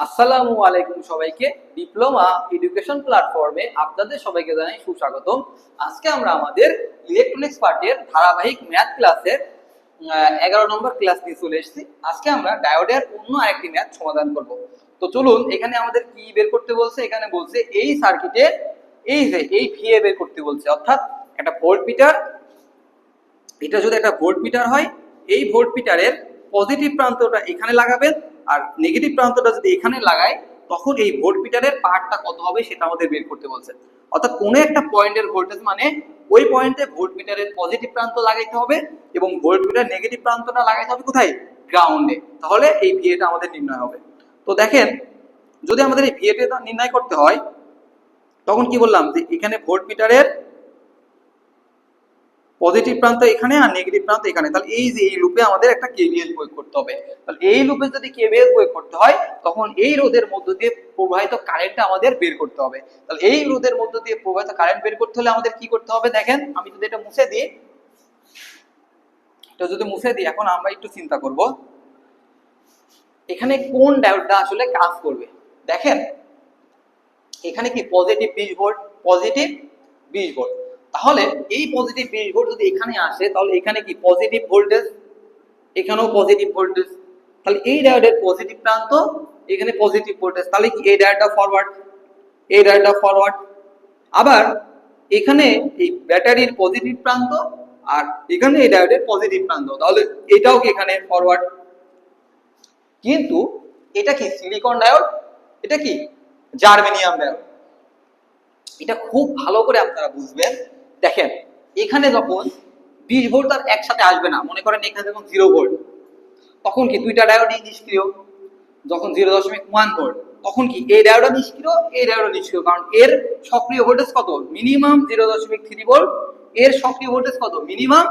আসসালামু আলাইকুম সবাইকে। ডিপ্লোমা এডুকেশন প্ল্যাটফর্মে আপনাদের সবাইকে জানাই সুস্বাগতম। আজকে আমরা আমাদের ইলেকট্রনিক্স পার্টের ধারাবাহিক ম্যাথ ক্লাসের 11 নম্বর ক্লাস নিয়ে চলে এসেছি। আজকে আমরা ডায়োডের অন্য আরেকটি ম্যাথ সমাধান করব। তো চলুন, এখানে আমাদের কি বের করতে বলছে? এখানে বলছে এই সার্কিটে এই ভিএ বের করতে বলছে, অর্থাৎ একটা ভোল্টমিটার। এটা যদি একটা ভোল্টমিটার হয়, এই ভোল্টমিটারের পজিটিভ প্রান্তটা এখানে লাগাবেন আর নেগেটিভ প্রান্তটা যদি এখানে লাগাই, তখন এই ভোল্টমিটারের পার্টটা কত হবে সেটা আমাদের বের করতে বলছে। অর্থাৎ কোনো একটা পয়েন্টের ভোল্টেজ মানে ওই পয়েন্টে ভোল্টমিটারের পজিটিভ প্রান্ত লাগাইতে হবে এবং ভোল্টমিটার নেগেটিভ প্রান্তটা লাগাইতে হবে কোথায়? গ্রাউন্ডে। তাহলে এই ভিএটা আমাদের নির্ণয় হবে। তো দেখেন, যদি আমাদের এই ভিএটা নির্ণয় করতে হয়, তখন কি বললাম যে এখানে ভোল্টমিটারের পজিটিভ প্রান্ত এখানে আর নেগেটিভ প্রান্ত এখানে, তাহলে এই যে এই লুপে আমাদের একটা কেভিএল প্রয়োগ করতে হবে। তাহলে এই লুপে যদি কেভিএল প্রয়োগ করতে হয়, তখন এই রোধের মধ্য দিয়ে প্রবাহিত কারেন্টটা আমাদের বের করতে হবে। তাহলে এই রোধের মধ্য দিয়ে প্রবাহিত কারেন্ট বের করতে হলে আমাদের কি করতে হবে? দেখেন, আমি যদি এটা মুছে দিই, এখন আমরা একটু চিন্তা করব এখানে কোন ডায়োডটা আসলে কাজ করবে। দেখেন, এখানে কি পজিটিভ 20 ভোল্ট, পজিটিভ 20 ভোল্ট। তাহলে এই পজিটিভ 20 ভোল্ট যদি এখানে আসে, তাহলে এখানে কি পজিটিভ ভোল্টেজ, এখানেও পজিটিভ ভোল্টেজ। তাহলে এই ডায়োডের পজিটিভ প্রান্ত, এখানে পজিটিভ ভোল্টেজ, তাহলে কি এই ডায়োডটা ফরওয়ার্ড, এই ডায়োডটা ফরওয়ার্ড। আবার এখানে এই ব্যাটারির পজিটিভ প্রান্ত আর এখানে এই ডায়োডের পজিটিভ প্রান্ত, তাহলে এটাও কি এখানে ফরওয়ার্ড। কিন্তু এটা কি সিলিকন ডায়োড, এটা কি জার্মেনিয়াম ডায়োড। এটা খুব ভালো করে আপনারা বুঝবেন। দেখেন, এখানে যখন 20 ভোল্ট আর একসাথে আসবে না, মনে করেন এখানে যখন 0 ভোল্ট, তখন কি দুইটা ডায়োডই নিষ্ক্রিয়। যখন 0.1 ভোল্ট, তখন কি এই ডায়োডও নিষ্ক্রিয়, এই ডায়োডও নিষ্ক্রিয়, কারণ এর সক্রিয় ভোল্টেজ কত? Minimum 0.3 volt. এর সক্রিয় ভোল্টেজ কত? Minimum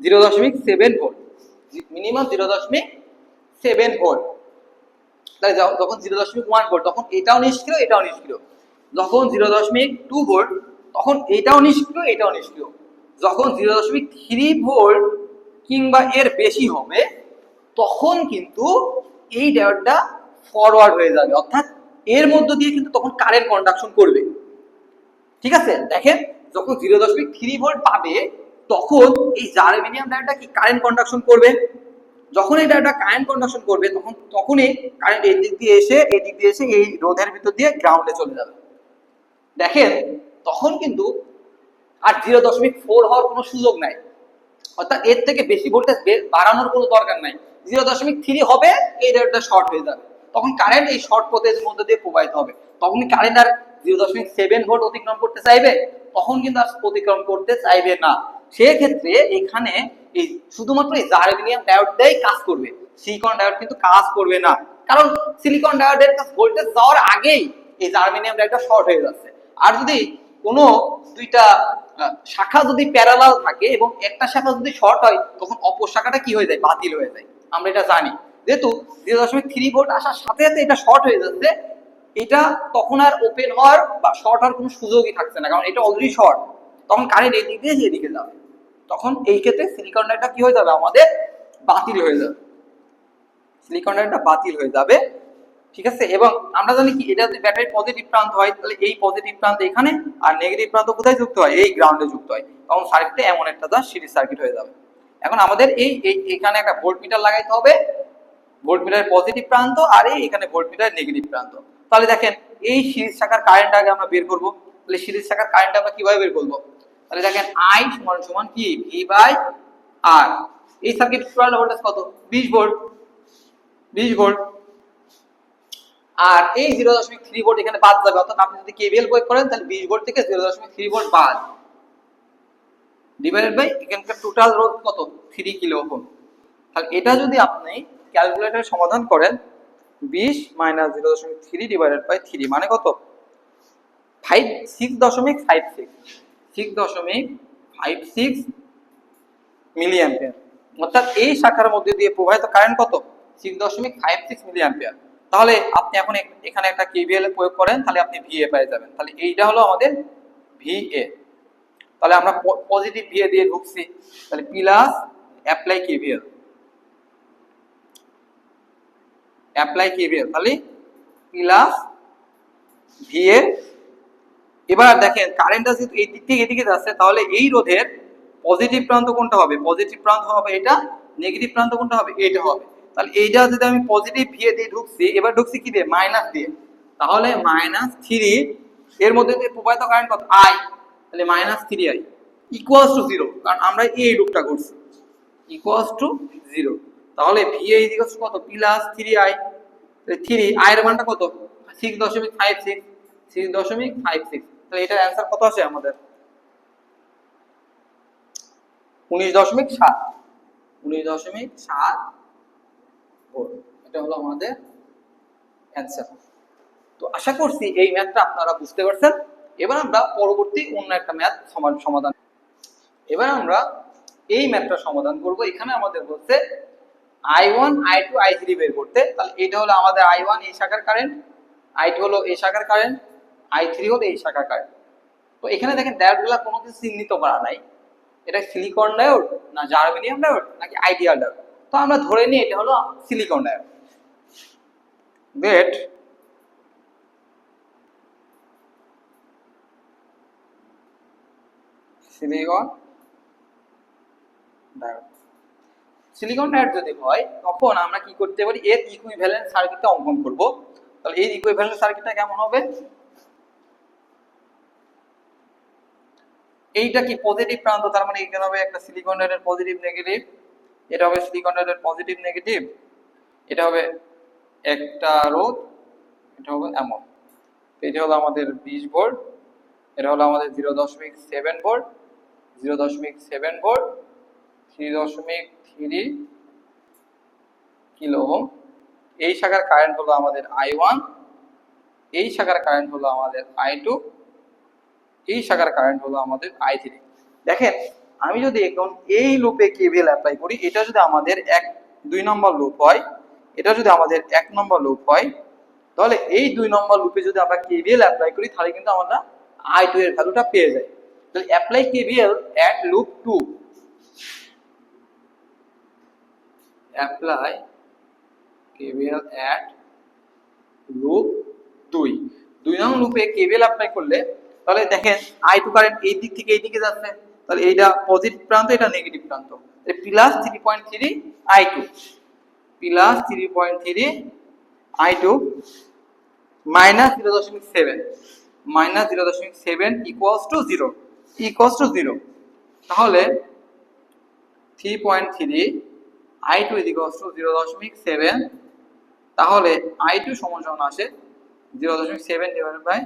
0.7 volt, minimum 0.7 volt. তাহলে যখন 0.1 ভোল্ট, তখন এটাও নিষ্ক্রিয়, এটাও নিষ্ক্রিয়। যখন 0.2 ভোল্ট, তখন এটাও নিষ্ক্রিয়, এটাও নিষ্ক্রিয়। যখন 0.3 ভোল্ট কিংবা এর বেশি হবে, তখন কিন্তু এই ডায়োডটা ফরওয়ার্ড হয়ে যাবে, অর্থাৎ এর মধ্য দিয়ে কিন্তু তখন কারেন্ট কন্ডাকশন করবে। ঠিক আছে, দেখেন, যখন 0.3 ভোল্ট পাবে, তখন এই জার্মেনিয়াম ডায়োডটা কি কারেন্ট কন্ডাকশন করবে। যখন এই ডায়োডটা কারেন্ট কন্ডাকশন করবে, তখনই কারেন্ট এই দিক দিয়ে এসে এই রোধের ভিতর দিয়ে গ্রাউন্ডে চলে যাবে। দেখেন, তখন কিন্তু আর 0.4 হওয়ার কোনো সুযোগ নাই, অর্থাৎ এর থেকে বেশি ভোল্টেজ বাড়ানোর কোনো দরকার নাই। 0.3 হবে, এই ডায়োডটা শর্ট হয়ে যাবে। তখন কারেন্ট এই শর্ট পথের মধ্যে দিয়ে প্রবাহিত হবে। তখন কারেন্ট আর 0.7 ভোল্ট অতিক্রম করতে চাইবে, তখন কিন্তু আর অতিক্রম করতে চাইবে না। সেক্ষেত্রে এখানে এই শুধুমাত্র এই জার্মেনিয়াম ডায়োডটাই কাজ করবে, সিলিকন ডায়োড কিন্তু কাজ করবে না। কারণ সিলিকন ডায়োডের কাছে ভোল্টেজ যাওয়ার আগেই এই জার্মেনিয়াম ডায়োডটা শর্ট হয়ে যাচ্ছে। আর যদি কোনো দুইটা শাখা যদি প্যারালাল থাকে এবং একটা শাখা যদি শর্ট হয়, তখন অপর শাখাটা কি হয়ে যায়? বাতিল হয়ে যায়। আমরা এটা জানি, যেহেতু 0.3 ভোল্ট আসার সাথে সাথে এটা শর্ট হয়ে যাচ্ছে, এটা তখন আর ওপেন হওয়ার বা শর্ট হওয়ার কোনো সুযোগই থাকছে না, কারণ এটা অলরেডি শর্ট। তখন কারেন্ট এই দিক দিয়ে এদিকে যাবে, তখন এই ক্ষেত্রে সিলিকন ডায়োডটা কি হয়ে যাবে? আমাদের বাতিল হয়ে যাবে, সিলিকন ডায়োডটা বাতিল হয়ে যাবে। ঠিক আছে, এবং আমরা জানি কি, এটা যদি ব্যাটারির পজিটিভ প্রান্ত হয়, তাহলে এই পজিটিভ প্রান্ত এখানে আর নেগেটিভ প্রান্ত কোথায় যুক্ত হয়? এই গ্রাউন্ডে যুক্ত হয়। তখন সার্কিটটা এমন একটা সিরিজ সার্কিট হয়ে যাবে। এখন আমাদের এখানে একটা ভোল্টমিটার লাগাইতে হবে, ভোল্টমিটারের পজিটিভ প্রান্ত আর এখানে ভোল্টমিটারের নেগেটিভ প্রান্ত। তাহলে দেখেন, এই সিরিজ শাখার কারেন্ট আগে আমরা বের করব। তাহলে সিরিজ শাখার কারেন্ট আমরা কিভাবে বের করব? তাহলে দেখেন, I সমান কি V/R। এই সার্কিট টোটাল ভোল্টেজ কত? 20 ভোল্ট, 20 ভোল্ট। আর এই 0.3 ভোল্ট এখানে বাদ যাবে, অর্থাৎ আপনি যদি কেভিএল প্রয়োগ করেন, তাহলে 20 ভোল্ট থেকে 0.3 ভোল্ট বাদ, ডিভাইডেড বাই এখানকার টোটাল রোধ কত? 3 কিলো ওহম। তাহলে এটা যদি আপনি ক্যালকুলেটরে সমাধান করেন, 20 - 0.3 ডিভাইডেড বাই 3 মানে কত? 6.56 মিলি অ্যাম্পিয়ার। অর্থাৎ এই শাখার মধ্যে দিয়ে প্রবাহিত কারেন্ট কত? 6.56 মিলি অ্যাম্পিয়ার। তাহলে আপনি এখন এখানে একটা কেভিএল প্রয়োগ করেন, তাহলে আপনি ভিএ পেয়ে যাবেন। তাহলে এইটা হলো আমাদের ভিএ। তাহলে আমরা পজিটিভ ভিএ দিয়ে ঢুকছি, তাহলে প্লাস অ্যাপ্লাই কেভিএল, তাহলে প্লাস ভি এ। এবার দেখেন কারেন্টটা যেহেতু এই দিক থেকে এদিকে যাচ্ছে, তাহলে এই রোধের পজিটিভ প্রান্ত কোনটা হবে? পজিটিভ প্রান্ত হবে এটা, নেগেটিভ প্রান্ত কোনটা হবে? এটা হবে। তাহলে এইটা যদি আমি পজিটিভ ভি এ দিয়ে ঢুকছি, এবার ঢুকছি কি দিয়ে? মাইনাস দিয়ে। তাহলে -3 এর মধ্যে দিয়ে প্রবাহিত কারেন্ট কত? আই। তাহলে -3i ইকুয়ালস টু 0, কারণ আমরা এই লুপটা করছি, ইকুয়ালস টু 0। তাহলে VA ইকুয়ালস কত? +3i। তাহলে 3 i এর মানটা কত? 6.56, 6.56। তাহলে এটার অ্যানসার কত আসে আমাদের? 19.7, 19.7 ভোল্ট। এটা হলো আমাদের অ্যানসার। তো আশা করছি এই ম্যাথটা আপনারা বুঝতে পারছেন। এবার আমরা পরবর্তী অন্য একটা ম্যাথ সমাধান। এবার আমরা এই ম্যাথটা সমাধান করব। এখানে আমাদের বলছে I1 I2 I3 বের করতে। তাহলে এটা হলো আমাদের I1 এই শাখার কারেন্ট, I2 হলো এই শাখার কারেন্ট, I3 হলো এই শাখার কারেন্ট। তো এখানে দেখেন ডায়োডগুলো কোনো কিছু চিহ্নিত করা নাই। এটা সিলিকন ডায়োড না জার্মেনিয়াম ডায়োড নাকি আইডিয়াল ডায়োড? তো আমরা ধরে নিই এটা হলো সিলিকন ডায়োড। বেট সিলিকন ডায়োড। সিলিকন ডায়োড যদি হয় তখন আমরা কি করতে পারি? এর ইকুইভ্যালেন্ট সার্কিটটা অঙ্কন করব। তাহলে এই ইকুইভ্যালেন্ট সার্কিটটা কেমন হবে? এইটা কি পজিটিভ প্রান্ত, তার মানে এখানে হবে একটা সিলিকন ডায়োডের পজিটিভ নেগেটিভ, এটা হবে সিলিকন ডায়োডের পজিটিভ নেগেটিভ, এটা হবে একটা রোধ, এটা হবে এমন। এটা হলো আমাদের 20 ভোল্ট, এটা হলো আমাদের 0.7 ভোল্ট, 0.7 ভোল্ট, 3.3 কিলো ওহম। এই শাখার কারেন্ট হলো আমাদের I1, এই শাখার কারেন্ট হলো আমাদের I2, এই শাখার কারেন্ট হলো আমাদের I3। দেখেন আমি যদি এখন এই লুপে কেভিএল অ্যাপ্লাই করি, এটা যদি আমাদের 2 নম্বর লুপ হয়, এটা যদি আমাদের 1 নম্বর লুপ হয়, তাহলে এই 2 নম্বর লুপে যদি আমরা কেভিএল অ্যাপ্লাই করি তাহলে কিন্তু আমরা I2 এর ভ্যালুটা পেয়ে যাই। তাহলে apply KVL at loop 2, apply KVL at loop 2 নং লুপে কেভিএল অ্যাপ্লাই করলে তাহলে দেখেন I2 কারেন্ট এই দিক থেকে এই দিকে যাচ্ছে, তাহলে এইটা পজিটিভ প্রান্ত, এটা নেগেটিভ প্রান্ত। তাহলে +3.3 I2, +3.3 I2 -0.7, -0.7 equals to 0, equals to 0। তাহলে 3.3 I2 ইকুয়ালস টু 0.7। তাহলে I2 সমান আসে 0.7 ডিভাইডেড বাই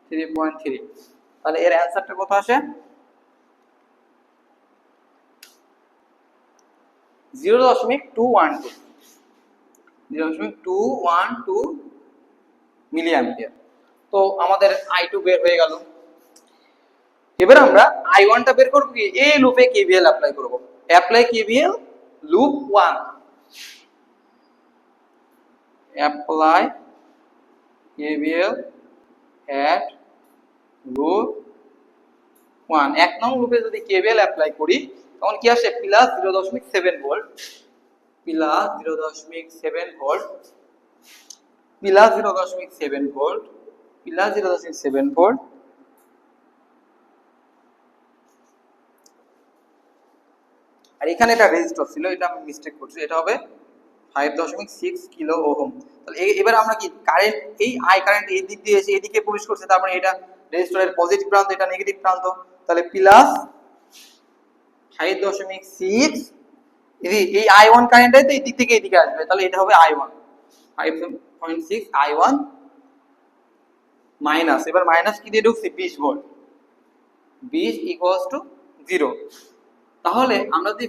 3.3। তাহলে এর অ্যানসারটা কত আসে? 0.212, 0.212 মিলি অ্যাম্পিয়ার। তো আমাদের I2 বের হয়ে গেল। এবার আমরা I1 টা বের করব কি? এই লুপে কেভিএল অ্যাপ্লাই করব। Apply KVL loop 1, apply KVL at loop 1। 1 নং লুপে যদি কেভিএল অ্যাপ্লাই করি তখন কি আসে? +0.7 ভোল্ট, +0.7 ভোল্ট, +0.7 ভোল্ট, +0.7 ভোল্ট। আর এখানে একটা রেজিস্টর ছিল, এটা আমি মিস্টেক করছি, এটা হবে 5.6 কিলো ওহম। তাহলে এবার আমরা কি কারেন্ট, এই আই কারেন্ট এই দিক দিয়ে এসে এদিকে প্রবেশ করছে, তার মানে এটা রেজিস্টরের পজিটিভ প্রান্ত, এটা নেগেটিভ প্রান্ত। তাহলে +5.6, এই I1 কারেন্টটাই তো এই দিক থেকে এদিকে আসবে, তাহলে এটা হবে I1, 5.6 I1 মাইনাস, এবার মাইনাস কি দিয়ে ঢুকছি? 20 ভোল্ট, 20 ইকুয়ালস টু 0। তাহলে আমরা যদি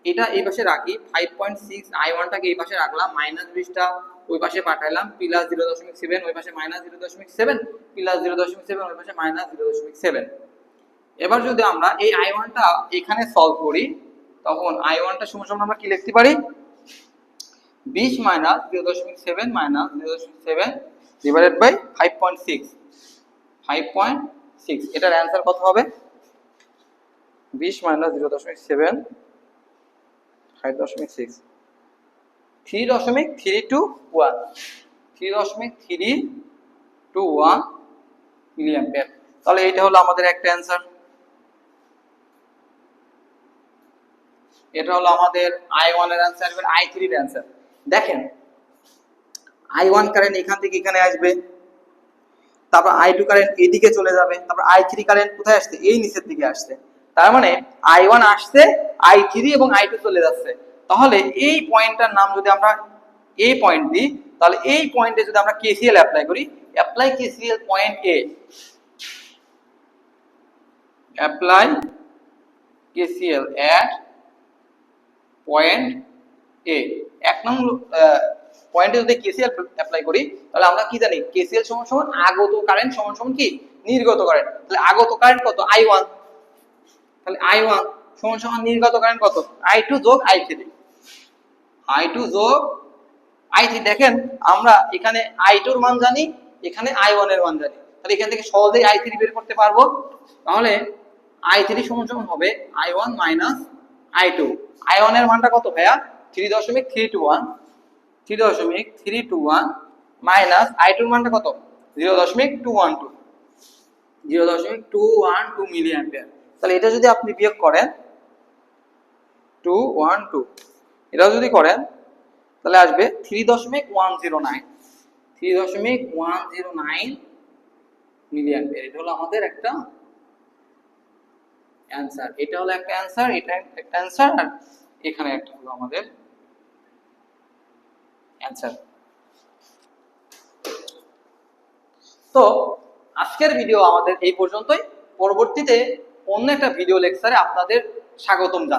এটা এই পাশে রাখি, 5.6 I1 টাকে এই পাশে রাখলাম, -20টা ওই পাশে পাঠাইলাম, +0.7 ওই পাশে -0.7, +0.7 ওই পাশে -0.7। এবার যদি আমরা এই I1 টা এখানে সলভ করি তখন I1 টা সমান আমরা কি লিখতে পারি? 20 -0.7 -0.7 ডিভাইডেড বাই 5.6, 5.6। এটার অ্যানসার কত হবে? 20 -0.7, 5.6, 3.321, 3.321 মিলি অ্যাম্পিয়ার। তাহলে এটা হলো আমাদের একটা অ্যান্সার। এটা হলো আমাদের I1 এর অ্যান্সার। এবার I3 এর অ্যান্সার দেখেন, I1 কারেন্ট এখান থেকে এখানে আসবে, তারপর I2 কারেন্ট এদিকে চলে যাবে, তারপর I3 কারেন্ট কোথায় আসছে, এই নিচের দিকে আসছে। তার মানে I1 আসছে, I3 এবং I2 চলে যাচ্ছে। তাহলে এই পয়েন্টটার নাম যদি আমরা এই পয়েন্ট দিই, তাহলে এই পয়েন্টে যদি আমরা KCL অ্যাপ্লাই করি, অ্যাপ্লাই KCL পয়েন্ট এ, অ্যাপ্লাই KCL এট পয়েন্ট এ, এক নম্বর পয়েন্টে যদি KCL অ্যাপ্লাই করি, তাহলে আমরা কি জানি, KCL সমান সমান আগত কারেন্ট সমান সমান কি নির্গত কারেন্ট। তাহলে আগত কারেন্ট কত, I1, তাহলে I1 সমান সমান নির্গত কারেন্ট কত, I2 যোগ I3, I2 যোগ I3। দেখেন আমরা এখানে I2 এর মান জানি, এখানে I1 এর মান জানি, তাহলে এখান থেকে সহজেই I3 বের করতে পারবো। তাহলে I3 সমান সমান হবে I1 মাইনাস I2। I1 এর মানটা কত ভাইয়া, 3.321 মাইনাস I2 এর মানটা কত, 0.212 মিলি অ্যাম্পিয়ার। তাহলে এটা যদি আপনি বিয়োগ করেন 212, এটা যদি করেন তাহলে আসবে 3.109 মিলি অ্যাম্পিয়ার। এটা হলো আমাদের একটা অ্যান্সার, এটা হলো একটা অ্যান্সার, এটা একটা অ্যান্সার, আর এখানে একটা হলো আমাদের অ্যান্সার। তো আজকের ভিডিও আমাদের এই পর্যন্তই। পরবর্তীতে অন্য একটা ভিডিও লেকচারে আপনাদের স্বাগতম জানাই।